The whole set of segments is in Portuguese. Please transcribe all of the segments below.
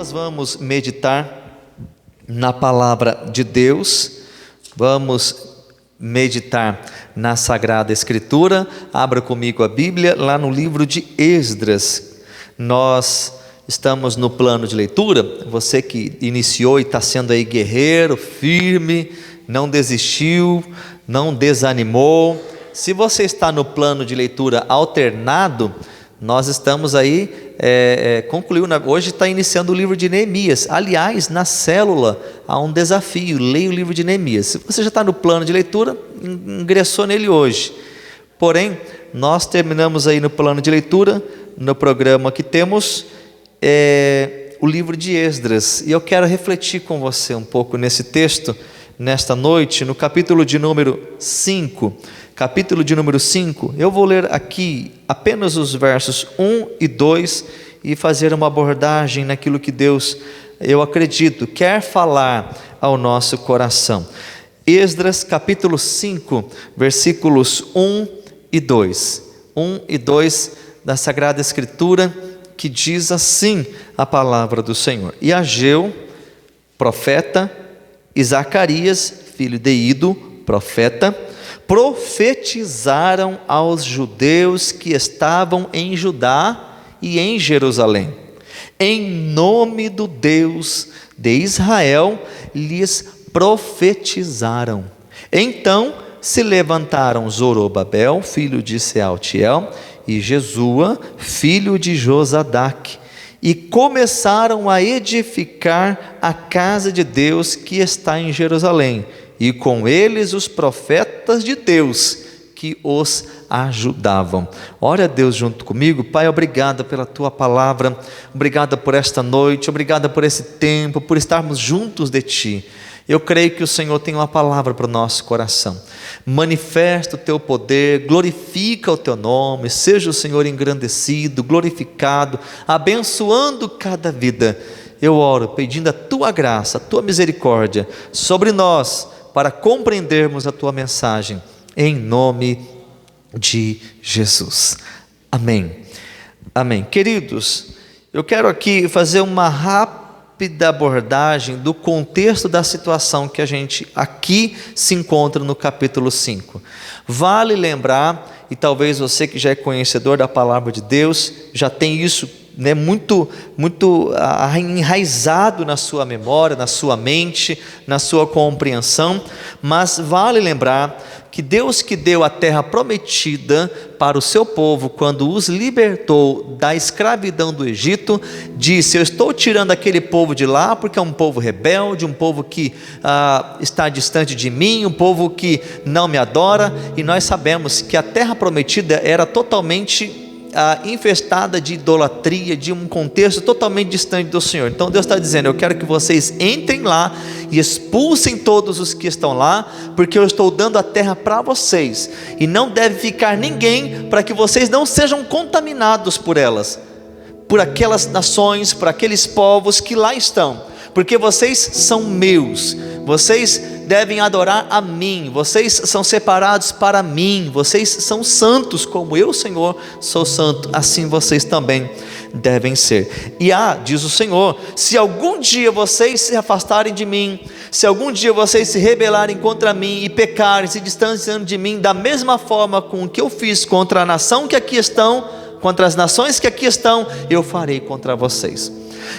nós vamos meditar na palavra de Deus, vamos meditar na Sagrada Escritura. Abra comigo a Bíblia lá no livro de Esdras. Nós estamos no plano de leitura. Você que iniciou e está sendo aí guerreiro, firme, não desistiu, não desanimou. Se você está no plano de leitura alternado, nós estamos aí, hoje está iniciando o livro de Neemias. Aliás, na célula há um desafio: leia o livro de Neemias. Se você já está no plano de leitura, ingressou nele hoje. Porém, nós terminamos aí no plano de leitura, no programa que temos, o livro de Esdras. E eu quero refletir com você um pouco nesse texto, nesta noite, no capítulo de número 5. Capítulo de número 5, eu vou ler aqui apenas os versos 1 e 2 e fazer uma abordagem naquilo que Deus, eu acredito, quer falar ao nosso coração. Esdras capítulo 5, versículos 1 e 2. 1 e 2 da Sagrada Escritura, que diz assim a palavra do Senhor: E Ageu, profeta, e Zacarias, filho de Ido, profeta, profetizaram aos judeus que estavam em Judá e em Jerusalém. Em nome do Deus de Israel, lhes profetizaram. Então se levantaram Zorobabel, filho de Sealtiel, e Jesua, filho de Josadaque, e começaram a edificar a casa de Deus que está em Jerusalém, e com eles os profetas de Deus que os ajudavam. Ora a Deus junto comigo. Pai, obrigado pela Tua palavra, obrigado por esta noite, obrigado por esse tempo, por estarmos juntos de Ti. Eu creio que o Senhor tem uma palavra para o nosso coração. Manifesta o Teu poder, glorifica o Teu nome, seja o Senhor engrandecido, glorificado, abençoando cada vida. Eu oro pedindo a Tua graça, a Tua misericórdia sobre nós, para compreendermos a Tua mensagem, em nome de Jesus. Amém. Amém. Queridos, eu quero aqui fazer uma rápida abordagem do contexto da situação que a gente aqui se encontra no capítulo 5. Vale lembrar, e talvez você que já é conhecedor da palavra de Deus, já tem isso muito enraizado na sua memória, na sua mente, na sua compreensão, mas vale lembrar que Deus, que deu a terra prometida para o seu povo, quando os libertou da escravidão do Egito, disse: eu estou tirando aquele povo de lá, porque é um povo rebelde, um povo que está distante de mim, um povo que não me adora. E nós sabemos que a terra prometida era totalmente infestada de idolatria, de um contexto totalmente distante do Senhor. Então Deus está dizendo: eu quero que vocês entrem lá e expulsem todos os que estão lá, porque eu estou dando a terra para vocês, e não deve ficar ninguém, para que vocês não sejam contaminados por elas, por aquelas nações, por aqueles povos que lá estão, porque vocês são meus, vocês devem adorar a mim, vocês são separados para mim, vocês são santos, como eu, Senhor, sou santo, assim vocês também devem ser. E diz o Senhor: se algum dia vocês se afastarem de mim, se algum dia vocês se rebelarem contra mim e pecarem, se distanciando de mim, da mesma forma com o que eu fiz contra a nação que aqui estão, contra as nações que aqui estão, eu farei contra vocês.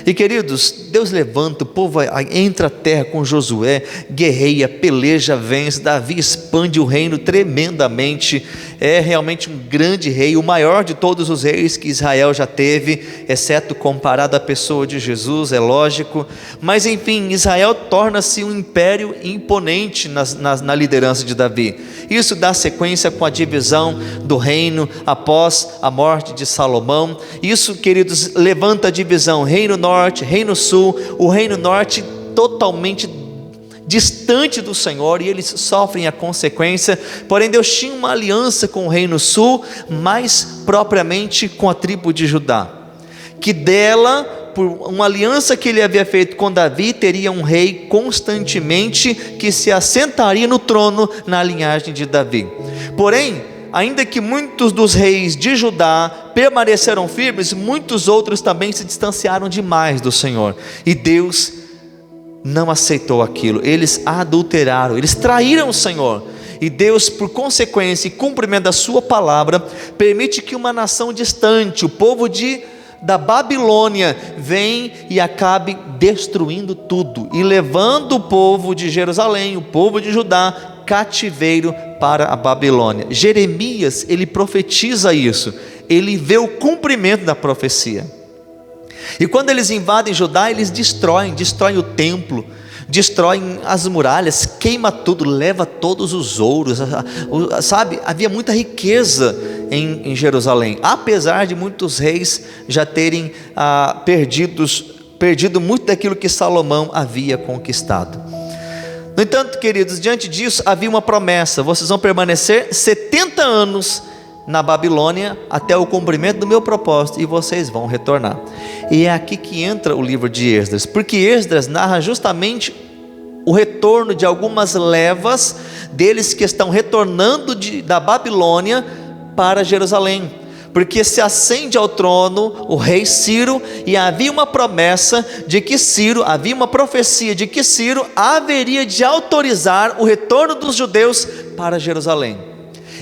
E queridos, Deus levanta, o povo entra a terra com Josué, guerreia, peleja, vence. Davi expande o reino tremendamente, é realmente um grande rei, o maior de todos os reis que Israel já teve, exceto comparado à pessoa de Jesus, é lógico. Mas enfim, Israel torna-se um império imponente na liderança de Davi. Isso dá sequência com a divisão do reino após a morte de Salomão. Isso, queridos, levanta a divisão: reino norte, reino sul. O reino norte totalmente distante do Senhor, e eles sofrem a consequência. Porém Deus tinha uma aliança com o reino sul, mais propriamente com a tribo de Judá, que dela, por uma aliança que ele havia feito com Davi, teria um rei constantemente que se assentaria no trono na linhagem de Davi. Porém, ainda que muitos dos reis de Judá permaneceram firmes, muitos outros também se distanciaram demais do Senhor, e Deus não aceitou aquilo. Eles adulteraram, eles traíram o Senhor, e Deus, por consequência e cumprimento da sua palavra, permite que uma nação distante, o povo da Babilônia, venha e acabe destruindo tudo, e levando o povo de Jerusalém, o povo de Judá, cativeiro para a Babilônia. Jeremias, ele profetiza isso, ele vê o cumprimento da profecia. E quando eles invadem Judá, eles destroem o templo, destroem as muralhas, queima tudo, leva todos os ouros, sabe, havia muita riqueza em Jerusalém, apesar de muitos reis já terem perdido muito daquilo que Salomão havia conquistado. No entanto, queridos, diante disso havia uma promessa: vocês vão permanecer 70 anos na Babilônia até o cumprimento do meu propósito, e vocês vão retornar. E é aqui que entra o livro de Esdras, porque Esdras narra justamente o retorno de algumas levas deles que estão retornando da Babilônia para Jerusalém, porque se ascende ao trono o rei Ciro, e havia uma promessa de que havia uma profecia de que Ciro haveria de autorizar o retorno dos judeus para Jerusalém,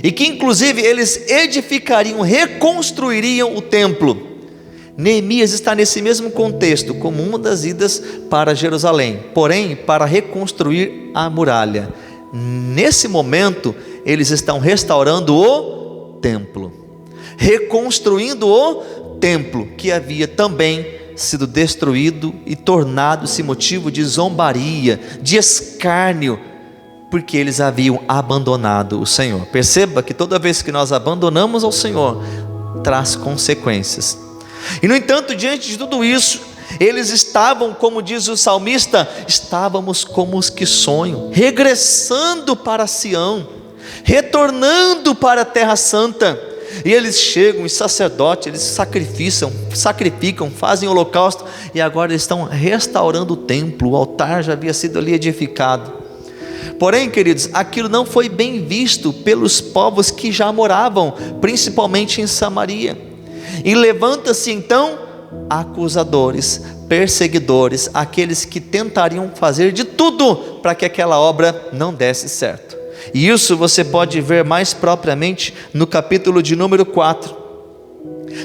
e que inclusive eles edificariam, reconstruiriam o templo. Neemias está nesse mesmo contexto, como uma das idas para Jerusalém, porém para reconstruir a muralha. Nesse momento eles estão restaurando o templo, reconstruindo o templo que havia também sido destruído e tornado-se motivo de zombaria, de escárnio, porque eles haviam abandonado o Senhor. Perceba que toda vez que nós abandonamos ao Senhor, traz consequências. E no entanto, diante de tudo isso, eles estavam, como diz o salmista, estávamos como os que sonham, regressando para Sião, retornando para a terra santa. E eles chegam, os sacerdotes, eles sacrificam, fazem holocausto, e agora eles estão restaurando o templo. O altar já havia sido ali edificado. Porém, queridos, aquilo não foi bem visto pelos povos que já moravam, principalmente em Samaria. E levanta-se então acusadores, perseguidores, aqueles que tentariam fazer de tudo para que aquela obra não desse certo. E isso você pode ver mais propriamente no capítulo de número 4.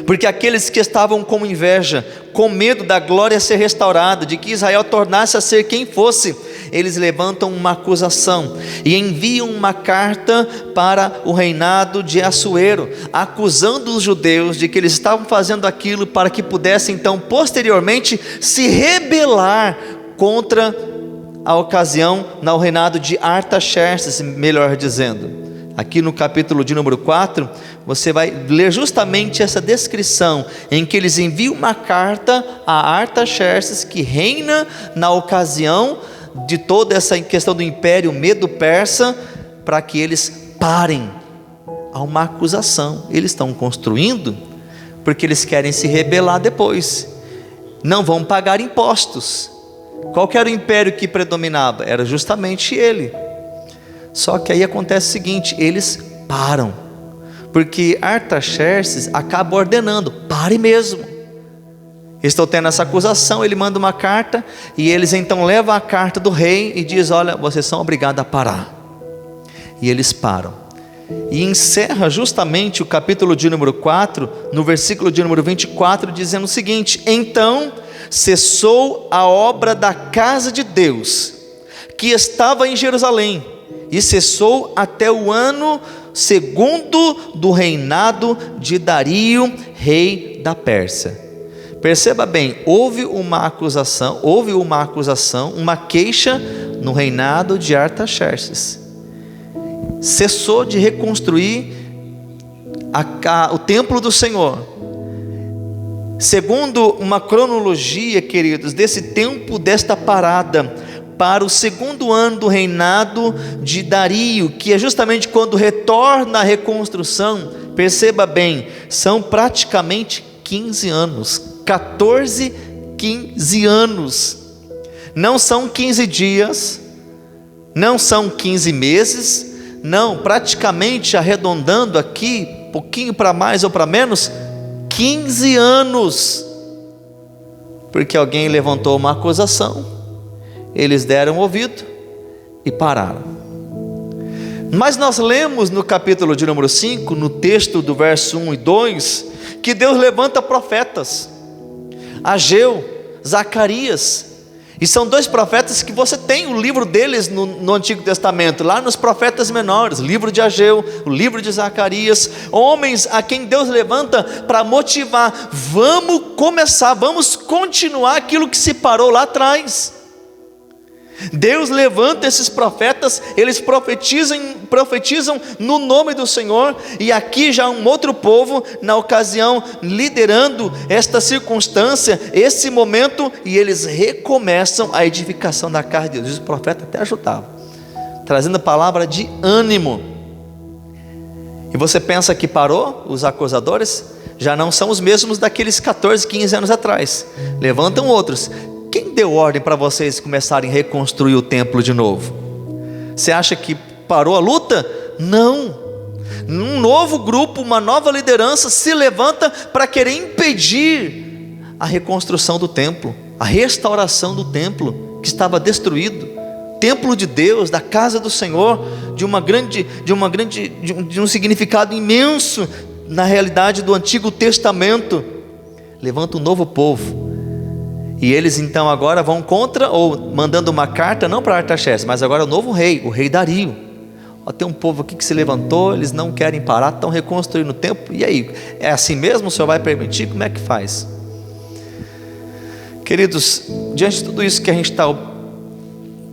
Porque aqueles que estavam com inveja, com medo da glória ser restaurada, de que Israel tornasse a ser quem fosse, eles levantam uma acusação e enviam uma carta para o reinado de Assuero, acusando os judeus de que eles estavam fazendo aquilo para que pudessem então posteriormente se rebelar contra a ocasião no reinado de Artaxerxes, melhor dizendo. Aqui no capítulo de número 4, você vai ler justamente essa descrição, em que eles enviam uma carta a Artaxerxes, que reina na ocasião de toda essa questão do império medo-persa, para que eles parem. Há uma acusação, eles estão construindo porque eles querem se rebelar depois, não vão pagar impostos. Qual que era o império que predominava? Era justamente ele. Só que aí acontece o seguinte: eles param, porque Artaxerxes acaba ordenando, pare mesmo. Estão tendo essa acusação, ele manda uma carta, e eles então levam a carta do rei e diz: olha, vocês são obrigados a parar. E eles param. E encerra justamente o capítulo de número 4, no versículo de número 24, dizendo o seguinte: então cessou a obra da casa de Deus, que estava em Jerusalém, e cessou até o ano segundo do reinado de Dario, rei da Pérsia. Perceba bem, houve uma acusação, uma queixa no reinado de Artaxerxes. Cessou de reconstruir o templo do Senhor. Segundo uma cronologia, queridos, desse tempo, desta parada, para o segundo ano do reinado de Dario, que é justamente quando retorna a reconstrução. Perceba bem, são praticamente 15 anos, 15 anos, não são 15 dias, não são 15 meses, não, praticamente arredondando aqui, pouquinho para mais ou para menos, 15 anos, porque alguém levantou uma acusação, eles deram ouvido e pararam. Mas nós lemos no capítulo de número 5, no texto do verso 1 e 2, que Deus levanta profetas, Ageu, Zacarias, e são dois profetas que você tem o livro deles no Antigo Testamento, lá nos profetas menores, o livro de Ageu, o livro de Zacarias, homens a quem Deus levanta para motivar, vamos continuar aquilo que se parou lá atrás. Deus levanta esses profetas, eles profetizam no nome do Senhor, e aqui já um outro povo, na ocasião, liderando esta circunstância, esse momento, e eles recomeçam a edificação da casa de Deus. Os profetas até ajudavam, trazendo palavra de ânimo. E você pensa que parou? Os acusadores já não são os mesmos daqueles 14, 15 anos atrás, levantam outros. Quem deu ordem para vocês começarem a reconstruir o templo de novo? Você acha que parou a luta? Não. Um novo grupo, uma nova liderança se levanta para querer impedir a reconstrução do templo, a restauração do templo que estava destruído. Templo de Deus, da casa do Senhor, de um significado imenso na realidade do Antigo Testamento. Levanta um novo povo. E eles então agora vão contra, ou mandando uma carta, não para Artaxerxes, mas agora o novo rei, o rei Dario. Tem um povo aqui que se levantou, eles não querem parar, estão reconstruindo o templo. E aí, é assim mesmo? O Senhor vai permitir? Como é que faz? Queridos, diante de tudo isso que a gente está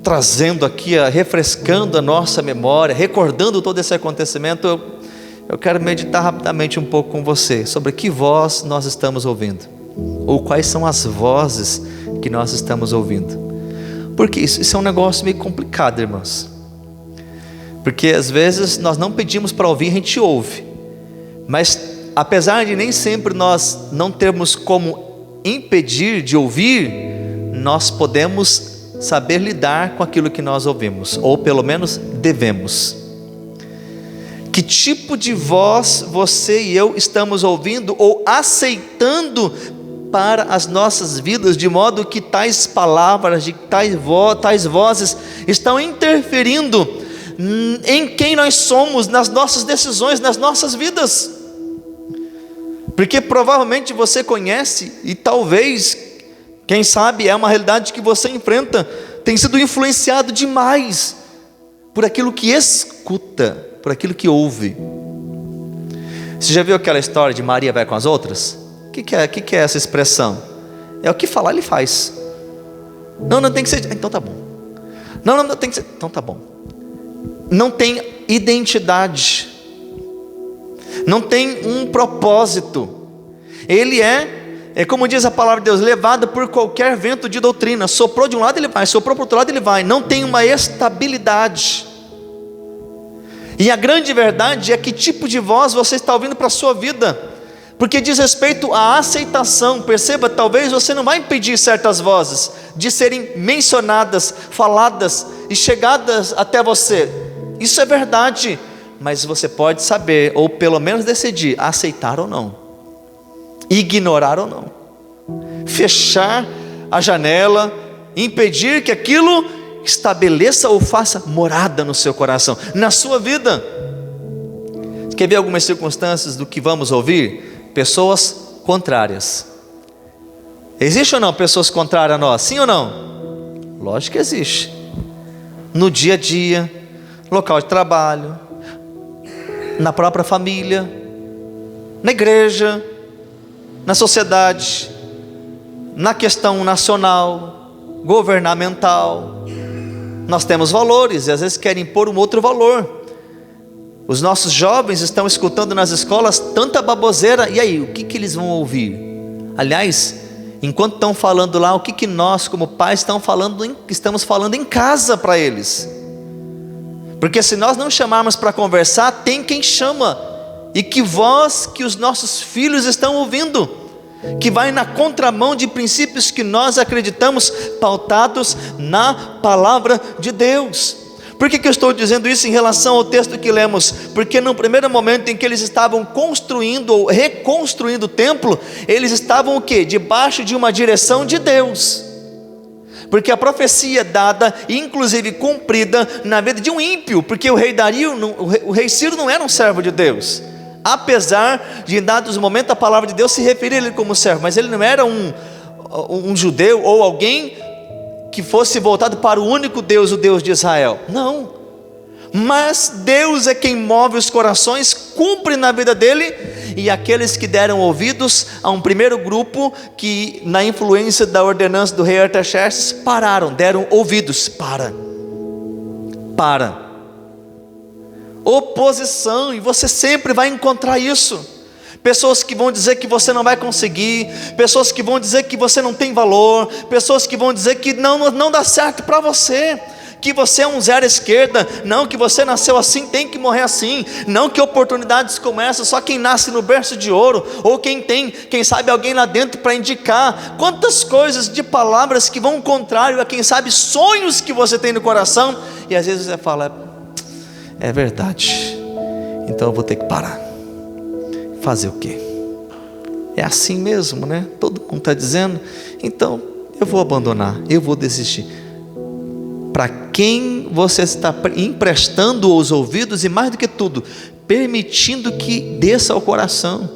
trazendo aqui, refrescando a nossa memória, recordando todo esse acontecimento, eu quero meditar rapidamente um pouco com você sobre que voz nós estamos ouvindo, ou quais são as vozes que nós estamos ouvindo. Porque isso é um negócio meio complicado, irmãos, porque às vezes nós não pedimos para ouvir, a gente ouve, mas apesar de nem sempre nós não termos como impedir de ouvir, nós podemos saber lidar com aquilo que nós ouvimos, ou pelo menos devemos. Que tipo de voz você e eu estamos ouvindo ou aceitando para as nossas vidas, de modo que tais palavras, tais vozes estão interferindo em quem nós somos, nas nossas decisões, nas nossas vidas? Porque provavelmente você conhece, e talvez, quem sabe, é uma realidade que você enfrenta, tem sido influenciado demais por aquilo que escuta, por aquilo que ouve. Você já viu aquela história de Maria vai com as outras? O que é essa expressão? É o que falar ele faz. Não tem que ser, então tá bom. Não tem que ser, então tá bom. Não tem identidade, não tem um propósito. Ele é como diz a palavra de Deus, levado por qualquer vento de doutrina. Soprou de um lado ele vai, soprou para o outro lado ele vai. Não tem uma estabilidade. E a grande verdade é que tipo de voz você está ouvindo para a sua vida, porque diz respeito à aceitação. Perceba, talvez você não vai impedir certas vozes de serem mencionadas, faladas e chegadas até você. Isso é verdade, mas você pode saber, ou pelo menos decidir, aceitar ou não, ignorar ou não, fechar a janela, impedir que aquilo estabeleça ou faça morada no seu coração, na sua vida. Você quer ver algumas circunstâncias do que vamos ouvir? Pessoas contrárias. Existe ou não pessoas contrárias a nós? Sim ou não? Lógico que existe. No dia a dia, local de trabalho, na própria família, na igreja, na sociedade, na questão nacional, governamental. Nós temos valores e às vezes querem impor um outro valor. Os nossos jovens estão escutando nas escolas tanta baboseira, e aí, o que eles vão ouvir? Aliás, enquanto estão falando lá, o que nós como pais estamos falando em casa para eles? Porque se nós não chamarmos para conversar, tem quem chama. E que voz que os nossos filhos estão ouvindo, que vai na contramão de princípios que nós acreditamos, pautados na palavra de Deus. Por que eu estou dizendo isso em relação ao texto que lemos? Porque no primeiro momento em que eles estavam construindo ou reconstruindo o templo, eles estavam o quê? Debaixo de uma direção de Deus. Porque a profecia dada, inclusive cumprida na vida de um ímpio, porque o rei Dario, o rei Ciro não era um servo de Deus, apesar de em dados momentos a palavra de Deus se referir a ele como servo, mas ele não era um judeu ou alguém que fosse voltado para o único Deus, o Deus de Israel, não. Mas Deus é quem move os corações, cumpre na vida dele. E aqueles que deram ouvidos a um primeiro grupo, que na influência da ordenança do rei Artaxerxes, pararam, deram ouvidos. Para oposição, e você sempre vai encontrar isso. Pessoas que vão dizer que você não vai conseguir, pessoas que vão dizer que você não tem valor, pessoas que vão dizer que não dá certo para você, que você é um zero à esquerda, não, que você nasceu assim, tem que morrer assim, não, que oportunidades como essa, só quem nasce no berço de ouro, ou quem sabe alguém lá dentro para indicar. Quantas coisas de palavras que vão contrário a quem sabe sonhos que você tem no coração, e às vezes você fala, é verdade, então eu vou ter que parar. Fazer o quê? É assim mesmo, né? Todo mundo está dizendo, então eu vou abandonar, eu vou desistir. Para quem você está emprestando os ouvidos, e mais do que tudo, permitindo que desça ao coração?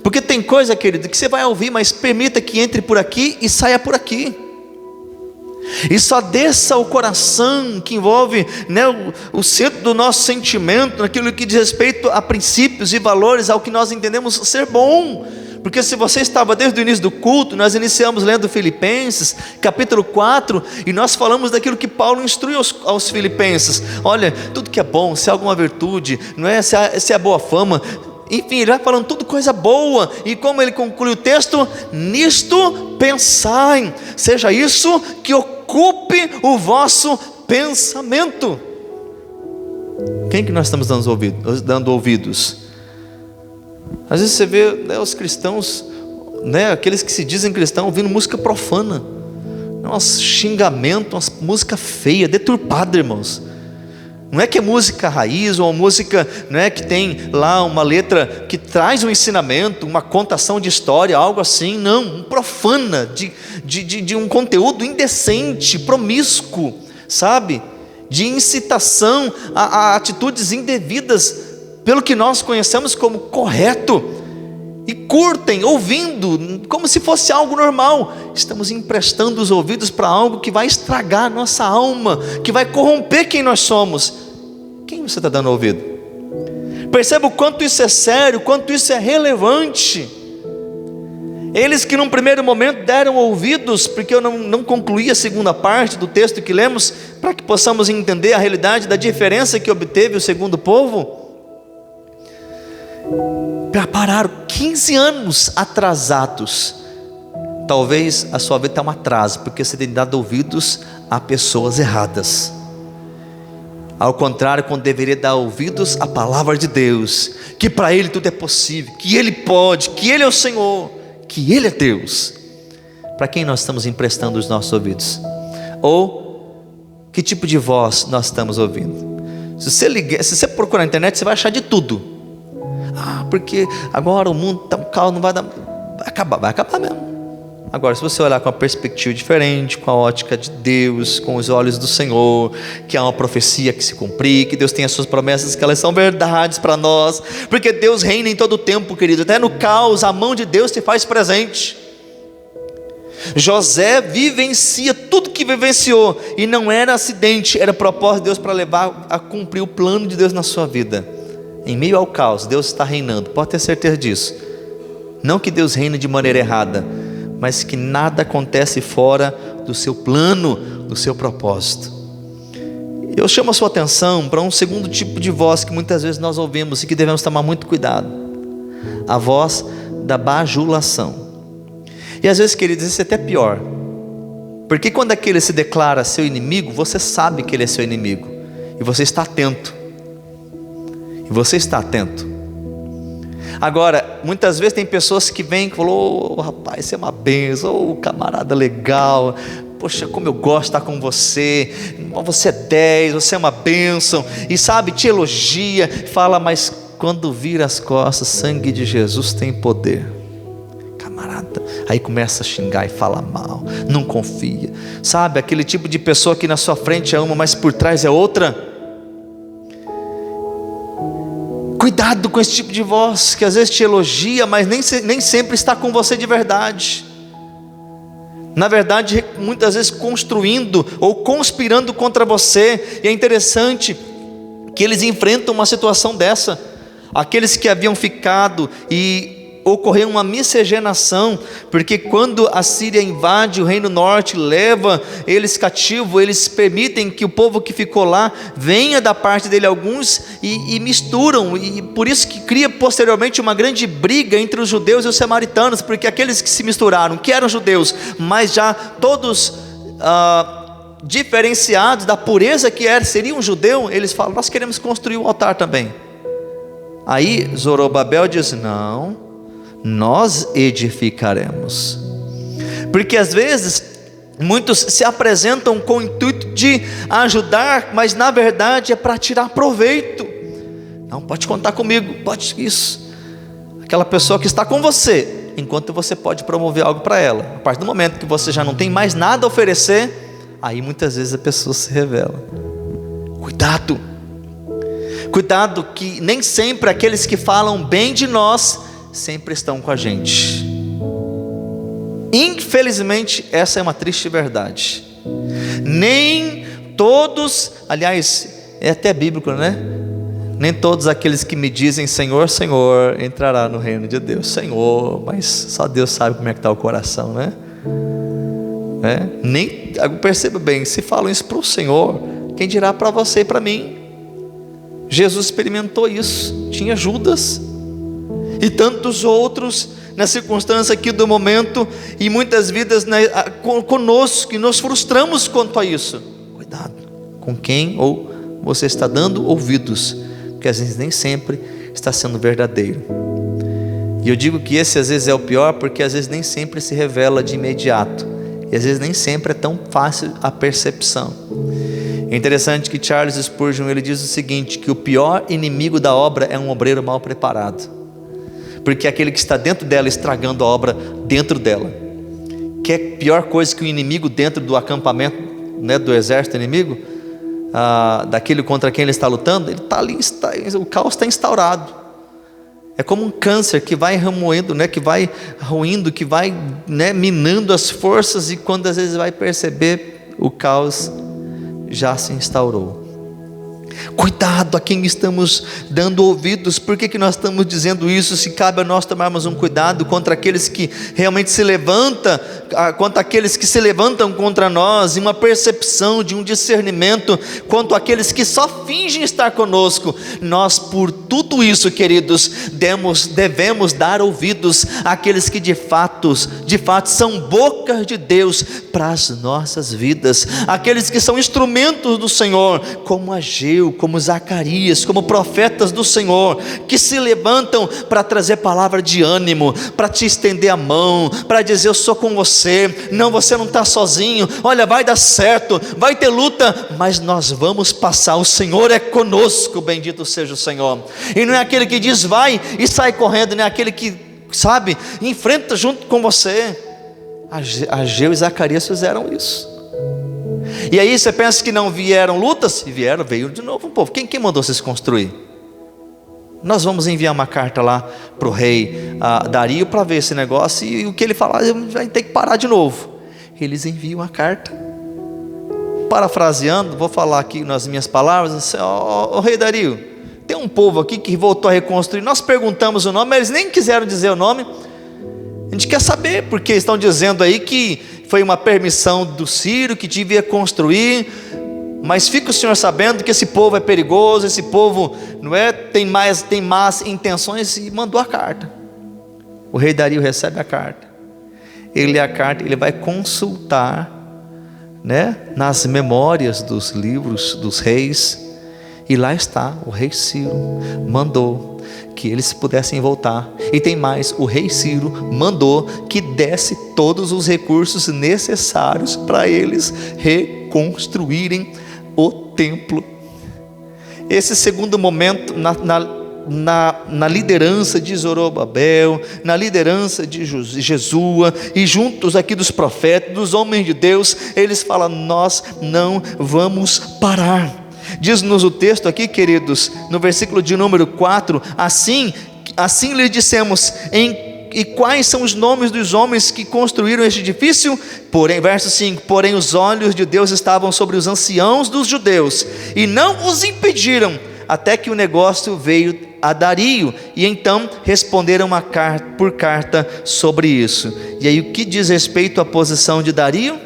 Porque tem coisa, querido, que você vai ouvir, mas permita que entre por aqui e saia por aqui, e só desça ao coração, que envolve, né, o centro do nosso sentimento, naquilo que diz respeito a princípios e valores, ao que nós entendemos ser bom. Porque se você estava desde o início do culto, nós iniciamos lendo Filipenses, capítulo 4, e nós falamos daquilo que Paulo instrui aos filipenses. Olha, tudo que é bom, se há alguma virtude, não é? Se há boa fama, enfim, ele vai falando tudo coisa boa, e como ele conclui o texto, nisto pensai, seja isso que ocupe o vosso pensamento. Quem que nós estamos dando ouvidos? Às vezes você vê, né, os cristãos, né, aqueles que se dizem cristãos, ouvindo música profana, nossa, xingamento, uma música feia, deturpada, irmãos. Não é que é música raiz, ou uma música, não é, que tem lá uma letra que traz um ensinamento, uma contação de história, algo assim, não, profana, de um conteúdo indecente, promíscuo, sabe, de incitação a atitudes indevidas, pelo que nós conhecemos como correto, e curtem, ouvindo, como se fosse algo normal. Estamos emprestando os ouvidos para algo que vai estragar a nossa alma, que vai corromper quem nós somos. Quem você está dando ouvido? Perceba o quanto isso é sério, o quanto isso é relevante. Eles que num primeiro momento deram ouvidos, porque eu não concluí a segunda parte do texto que lemos, para que possamos entender a realidade da diferença que obteve o segundo povo. Pararam 15 anos atrasados. Talvez a sua vida tenha um atraso, porque você tem dado ouvidos a pessoas erradas. Ao contrário, quando deveria dar ouvidos à palavra de Deus, que para Ele tudo é possível, que Ele pode, que Ele é o Senhor, que Ele é Deus. Para quem nós estamos emprestando os nossos ouvidos? Ou que tipo de voz nós estamos ouvindo? Se você procurar na internet, você vai achar de tudo. Porque agora o mundo está calmo, não vai dar, vai acabar mesmo. Agora, se você olhar com uma perspectiva diferente, com a ótica de Deus, com os olhos do Senhor, que há uma profecia que se cumprir, que Deus tem as suas promessas, que elas são verdades para nós, porque Deus reina em todo o tempo, querido. Até no caos, a mão de Deus se faz presente. José vivencia tudo que vivenciou, e não era acidente, era propósito de Deus para levar a cumprir o plano de Deus na sua vida. Em meio ao caos, Deus está reinando, pode ter certeza disso. Não que Deus reine de maneira errada, mas que nada acontece fora do seu plano, do seu propósito. Eu chamo a sua atenção para um segundo tipo de voz que muitas vezes nós ouvimos e que devemos tomar muito cuidado: a voz da bajulação. E às vezes, queridos, isso é até pior, porque quando aquele se declara seu inimigo, você sabe que ele é seu inimigo, e você está atento. Você está atento. Agora, muitas vezes tem pessoas que vêm e falam: rapaz, você é uma benção, camarada legal, poxa, como eu gosto de estar com você, você é 10, você é uma bênção, e sabe, te elogia, fala, mas quando vira as costas, sangue de Jesus tem poder, camarada, aí começa a xingar e fala mal, não confia, sabe, aquele tipo de pessoa que na sua frente é uma, mas por trás é outra. Cuidado com esse tipo de voz, que às vezes te elogia, mas nem sempre está com você de verdade. Na verdade, muitas vezes construindo ou conspirando contra você. E é interessante que eles enfrentam uma situação dessa. Aqueles que haviam ficado e ocorreu uma miscigenação, porque quando a Síria invade o reino norte, leva eles cativos, eles permitem que o povo que ficou lá venha da parte dele alguns e misturam, e por isso que cria posteriormente uma grande briga entre os judeus e os samaritanos, porque aqueles que se misturaram, que eram judeus, mas já todos diferenciados da pureza que seria um judeu, eles falam, nós queremos construir um altar também. Aí Zorobabel diz, não, nós edificaremos, porque às vezes muitos se apresentam com o intuito de ajudar, mas na verdade é para tirar proveito. Não, pode contar comigo, pode isso, aquela pessoa que está com você, enquanto você pode promover algo para ela, a partir do momento que você já não tem mais nada a oferecer, aí muitas vezes a pessoa se revela. Cuidado que nem sempre aqueles que falam bem de nós sempre estão com a gente. Infelizmente, essa é uma triste verdade. Nem todos, aliás, é até bíblico, né? Nem todos aqueles que me dizem Senhor, Senhor, entrará no reino de Deus. Senhor, mas só Deus sabe como é que está o coração, né? Nem, perceba bem, se falam isso para o Senhor, quem dirá para você e para mim? Jesus experimentou isso, tinha Judas e tantos outros na circunstância aqui do momento, e muitas vidas conosco, que nos frustramos quanto a isso. Cuidado com quem ou você está dando ouvidos, porque às vezes nem sempre está sendo verdadeiro. E eu digo que esse às vezes é o pior, porque às vezes nem sempre se revela de imediato, e às vezes nem sempre é tão fácil a percepção. É interessante que Charles Spurgeon, ele diz o seguinte, que o pior inimigo da obra é um obreiro mal preparado, porque é aquele que está dentro dela, estragando a obra dentro dela. Que é pior coisa que o inimigo dentro do acampamento, né, do exército inimigo, daquele contra quem ele está lutando, ele está ali, o caos está instaurado. É como um câncer que vai remoendo, né, que vai ruindo, que vai, né, minando as forças, e quando às vezes vai perceber, o caos já se instaurou. Cuidado a quem estamos dando ouvidos. Por que nós estamos dizendo isso? Se cabe a nós tomarmos um cuidado contra aqueles que realmente se levantam, contra aqueles que se levantam contra nós, e uma percepção de um discernimento quanto àqueles que só fingem estar conosco. Nós, por tudo isso, queridos, devemos dar ouvidos àqueles que de fato são boca de Deus para as nossas vidas, aqueles que são instrumentos do Senhor, como Ageu, como Zacarias, como profetas do Senhor, que se levantam para trazer palavra de ânimo, para te estender a mão, para dizer eu sou com você, não, você não está sozinho, olha, vai dar certo, vai ter luta, mas nós vamos passar, o Senhor é conosco, bendito seja o Senhor. E não é aquele que diz vai e sai correndo, não é aquele que, sabe, enfrenta junto com você. Ageu e Zacarias fizeram isso. E aí você pensa que não vieram lutas? E veio de novo um povo. Quem mandou vocês construir? Nós vamos enviar uma carta lá para o rei Dario para ver esse negócio, e o que ele falar, vai ter que parar de novo. Eles enviam a carta, parafraseando, vou falar aqui nas minhas palavras assim, ó rei Dario, tem um povo aqui que voltou a reconstruir, nós perguntamos o nome, mas eles nem quiseram dizer o nome. A gente quer saber, porque estão dizendo aí que foi uma permissão do Ciro, que devia construir, mas fica o senhor sabendo que esse povo é perigoso, esse povo não é, tem más intenções, e mandou a carta. O rei Dario recebe a carta, ele lê a carta, ele vai consultar, né, nas memórias dos livros dos reis, e lá está, o rei Ciro mandou que eles pudessem voltar. E tem mais, o rei Ciro mandou que desse todos os recursos necessários para eles reconstruírem o templo. Esse segundo momento, na liderança de Zorobabel, na liderança de Jesua, e juntos aqui dos profetas, dos homens de Deus, eles falam: nós não vamos parar. Diz-nos o texto aqui, queridos, no versículo de número 4, assim lhe dissemos, e quais são os nomes dos homens que construíram este edifício? Porém, verso 5, porém os olhos de Deus estavam sobre os anciãos dos judeus, e não os impediram, até que o negócio veio a Dario, e então responderam por carta sobre isso. E aí o que diz respeito à posição de Dario?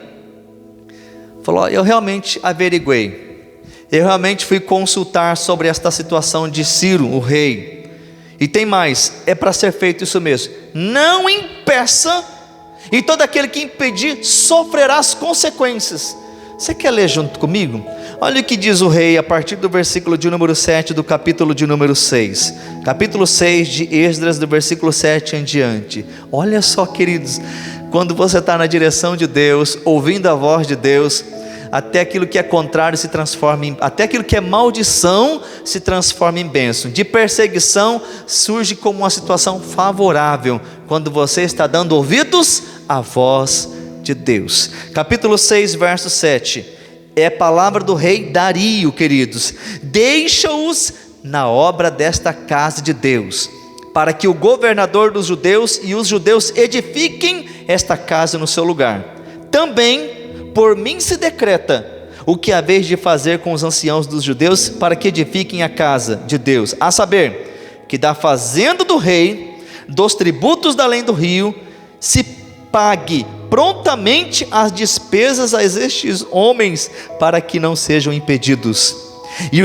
Falou: eu realmente averiguei, eu realmente fui consultar sobre esta situação de Ciro, o rei, e tem mais, é para ser feito isso mesmo, não impeça, e todo aquele que impedir sofrerá as consequências. Você quer ler junto comigo? Olha o que diz o rei a partir do versículo de número 7 do capítulo de número 6, capítulo 6 de Esdras, do versículo 7 em diante. Olha só, queridos, quando você está na direção de Deus, ouvindo a voz de Deus, até aquilo que é contrário se transforma até aquilo que é maldição se transforma em bênção. De perseguição surge como uma situação favorável, quando você está dando ouvidos à voz de Deus. Capítulo 6, verso 7, é a palavra do rei Dario, queridos: deixa-os na obra desta casa de Deus, para que o governador dos judeus e os judeus edifiquem esta casa no seu lugar. Também por mim se decreta o que haveis de fazer com os anciãos dos judeus, para que edifiquem a casa de Deus, a saber, que da fazenda do rei, dos tributos da além do rio, se pague prontamente as despesas a estes homens, para que não sejam impedidos, e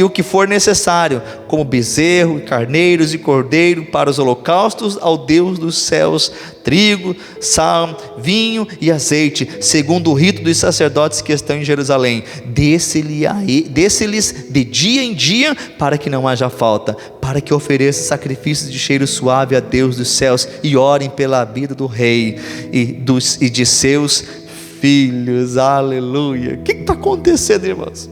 o que for necessário, como bezerro, carneiros e cordeiro, para os holocaustos ao Deus dos céus, trigo, sal, vinho e azeite, segundo o rito dos sacerdotes que estão em Jerusalém. Desse-lhes de dia em dia, para que não haja falta, para que ofereçam sacrifícios de cheiro suave a Deus dos céus, e orem pela vida do rei e de seus filhos. Aleluia. O que está acontecendo, irmãos?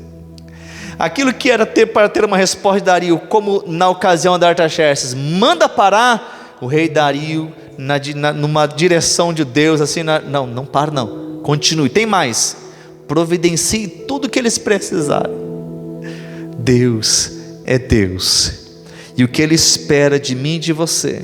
Aquilo que era para ter uma resposta de Dario, como na ocasião da Artaxerxes, manda parar, o rei Dario, numa direção de Deus, assim, não para não, continue. Tem mais, providencie tudo o que eles precisarem. Deus é Deus, e o que Ele espera de mim e de você,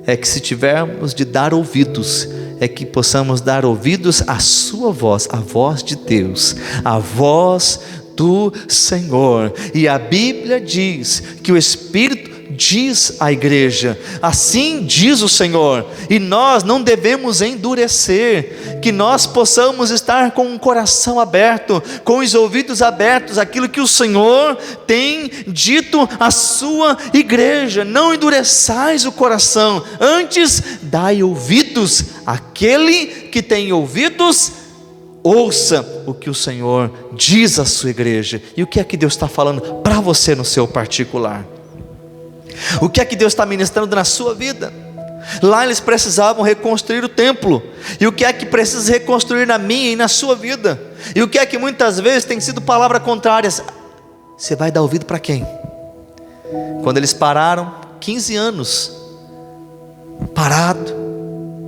é que se tivermos de dar ouvidos, é que possamos dar ouvidos à sua voz, a voz de Deus, a voz do Senhor. E a Bíblia diz que o Espírito diz à igreja: assim diz o Senhor, e nós não devemos endurecer, que nós possamos estar com o coração aberto, com os ouvidos abertos, aquilo que o Senhor tem dito à sua igreja. Não endureçais o coração, antes dai ouvidos àquele que tem ouvidos. Ouça o que o Senhor diz à sua igreja. E o que é que Deus está falando para você no seu particular? O que é que Deus está ministrando na sua vida? Lá eles precisavam reconstruir o templo. E o que é que precisa reconstruir na minha e na sua vida? E o que é que muitas vezes tem sido palavras contrárias? Você vai dar ouvido para quem? Quando eles pararam, 15 anos parado,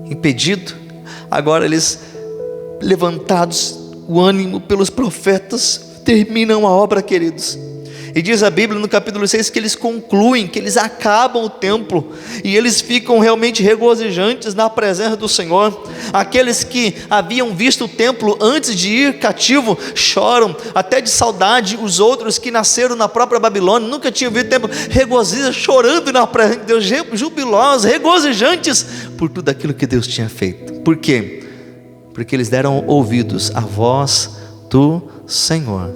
impedido, agora eles, levantados o ânimo pelos profetas, terminam a obra, queridos. E diz a Bíblia no capítulo 6 que eles concluem, que eles acabam o templo, e eles ficam realmente regozijantes na presença do Senhor. Aqueles que haviam visto o templo antes de ir cativo choram até de saudade. Os outros que nasceram na própria Babilônia, nunca tinham visto o templo, regozijam, chorando na presença de Deus, jubilosos, regozijantes por tudo aquilo que Deus tinha feito. Por quê? Porque eles deram ouvidos à voz do Senhor.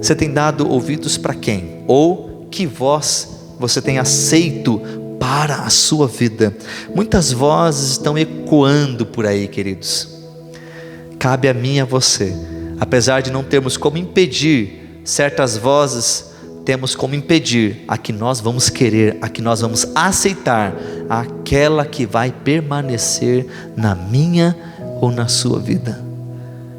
Você tem dado ouvidos para quem? Ou que voz você tem aceito para a sua vida? Muitas vozes estão ecoando por aí, queridos. Cabe a mim e a você, apesar de não termos como impedir certas vozes, temos como impedir a que nós vamos querer, a que nós vamos aceitar aquela que vai permanecer na minha ou na sua vida.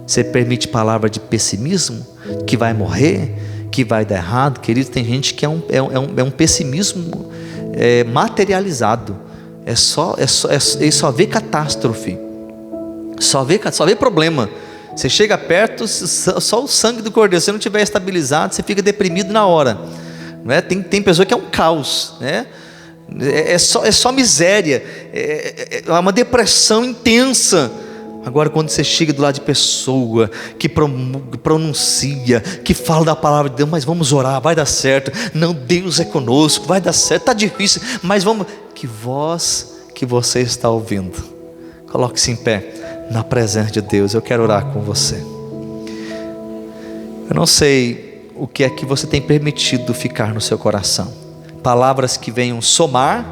Você permite palavra de pessimismo, que vai morrer, que vai dar errado? Querido, tem gente que é um pessimismo materializado. Ele só vê catástrofe, só vê problema. Você chega perto, só o sangue do cordeiro. Se você não estiver estabilizado, você fica deprimido na hora, não é? Tem pessoa que é um caos, né? É só miséria, é uma depressão intensa. Agora, quando você chega do lado de pessoa que pronuncia, que fala da palavra de Deus, mas vamos orar, vai dar certo. Não, Deus é conosco, vai dar certo. Está difícil, mas vamos. Que voz que você está ouvindo? Coloque-se em pé na presença de Deus. Eu quero orar com você. Eu não sei o que é que você tem permitido ficar no seu coração. Palavras que venham somar,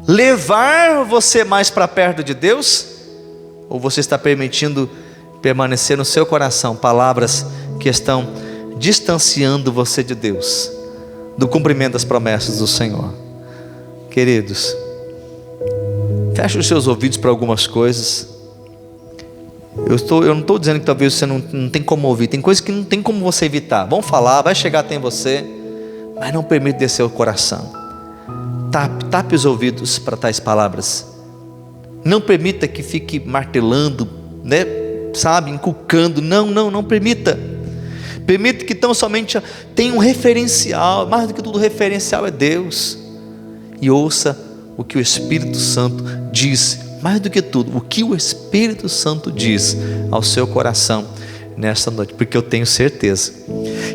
levar você mais para perto de Deus, ou você está permitindo permanecer no seu coração palavras que estão distanciando você de Deus, do cumprimento das promessas do Senhor? Queridos, feche os seus ouvidos para algumas coisas. Eu não estou dizendo que talvez você não tem como ouvir. Tem coisas que não tem como você evitar. Vão falar, vai chegar até você, mas não permite descer o coração. Tape os ouvidos para tais palavras. Não permita que fique martelando, né? Sabe, inculcando. Não permita. Permita que tão somente tenha um referencial. Mais do que tudo, o referencial é Deus. E ouça o que o Espírito Santo diz. Mais do que tudo, o que o Espírito Santo diz ao seu coração nesta noite. Porque eu tenho certeza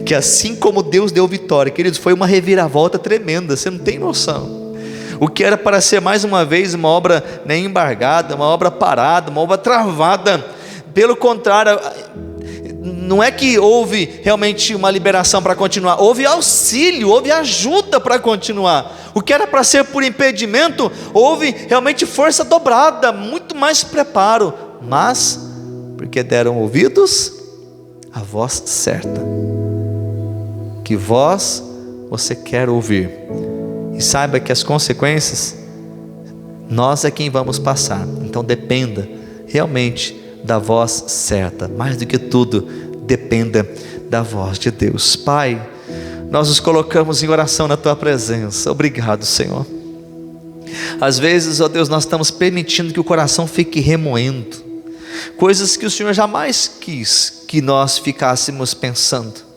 que assim como Deus deu vitória, queridos, foi uma reviravolta tremenda. Você não tem noção. O que era para ser mais uma vez uma obra embargada, uma obra parada, uma obra travada, pelo contrário, não é que houve realmente uma liberação para continuar, houve auxílio, houve ajuda para continuar. O que era para ser por impedimento, houve realmente força dobrada, muito mais preparo, mas porque deram ouvidos à voz certa. Que voz você quer ouvir? E saiba que as consequências, nós é quem vamos passar. Então dependa realmente da voz certa. Mais do que tudo, dependa da voz de Deus. Pai, nós nos colocamos em oração na Tua presença. Obrigado, Senhor. Às vezes, ó Deus, nós estamos permitindo que o coração fique remoendo coisas que o Senhor jamais quis que nós ficássemos pensando.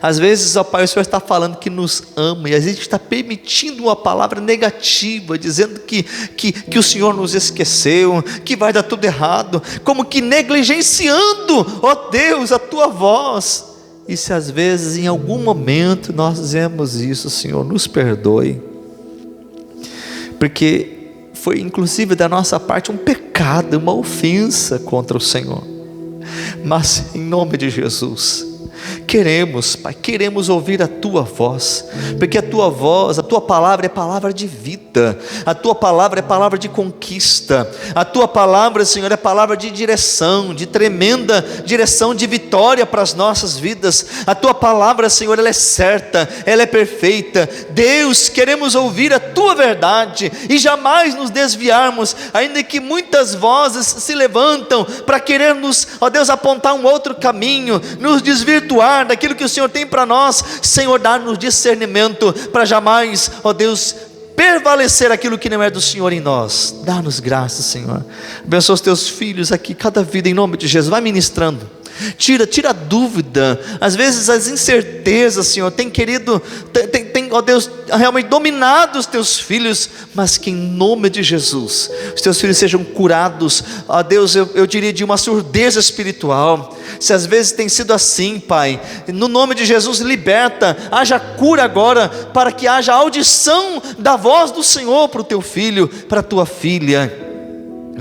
Às vezes, ó Pai, o Senhor está falando que nos ama, e a gente está permitindo uma palavra negativa, dizendo que o Senhor nos esqueceu, que vai dar tudo errado, como que negligenciando, ó Deus, a Tua voz. E se às vezes em algum momento nós dizemos isso, Senhor, nos perdoe, porque foi inclusive da nossa parte um pecado, uma ofensa contra o Senhor. Mas em nome de Jesus, queremos, Pai, queremos ouvir a Tua voz, porque a Tua voz, a Tua palavra é palavra de vida, a Tua palavra é palavra de conquista, a Tua palavra, Senhor, é palavra de direção, de tremenda direção, de vitória para as nossas vidas. A Tua palavra, Senhor, ela é certa, ela é perfeita. Deus, queremos ouvir a Tua verdade e jamais nos desviarmos, ainda que muitas vozes se levantam para querer nos, ó Deus, apontar um outro caminho, nos desvirtuar daquilo que o Senhor tem para nós. Senhor, dá-nos discernimento para jamais, ó Deus, prevalecer aquilo que não é do Senhor em nós. Dá-nos graça, Senhor. Abençoa os Teus filhos aqui, cada vida, em nome de Jesus. Vai ministrando. Tira a dúvida, às vezes as incertezas, Senhor, tem ó Deus, realmente dominado os Teus filhos, mas que em nome de Jesus, os Teus filhos sejam curados, ó Deus, eu diria de uma surdez espiritual. Se às vezes tem sido assim, Pai, no nome de Jesus, liberta, haja cura agora, para que haja audição da voz do Senhor para o Teu filho, para a Tua filha.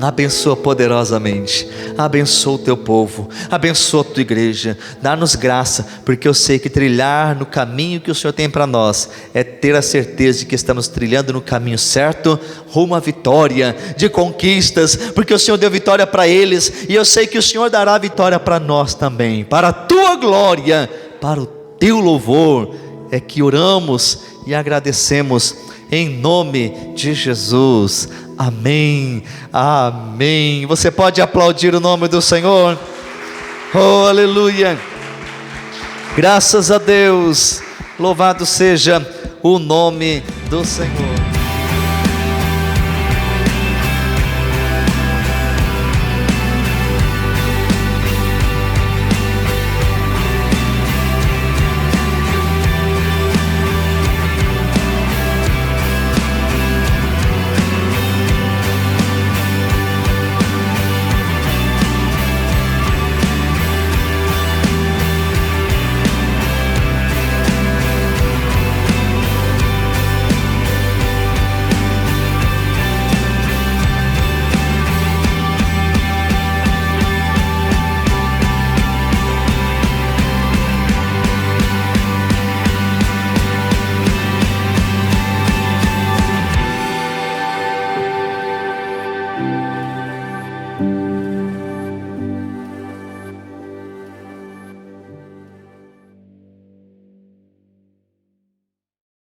Abençoa poderosamente, abençoa o Teu povo, abençoa a Tua igreja, dá-nos graça, porque eu sei que trilhar no caminho que o Senhor tem para nós, é ter a certeza de que estamos trilhando no caminho certo, rumo à vitória, de conquistas, porque o Senhor deu vitória para eles, e eu sei que o Senhor dará vitória para nós também, para a Tua glória, para o Teu louvor, é que oramos e agradecemos em nome de Jesus. Amém, amém. Você pode aplaudir o nome do Senhor? Oh, aleluia. Graças a Deus. Louvado seja o nome do Senhor.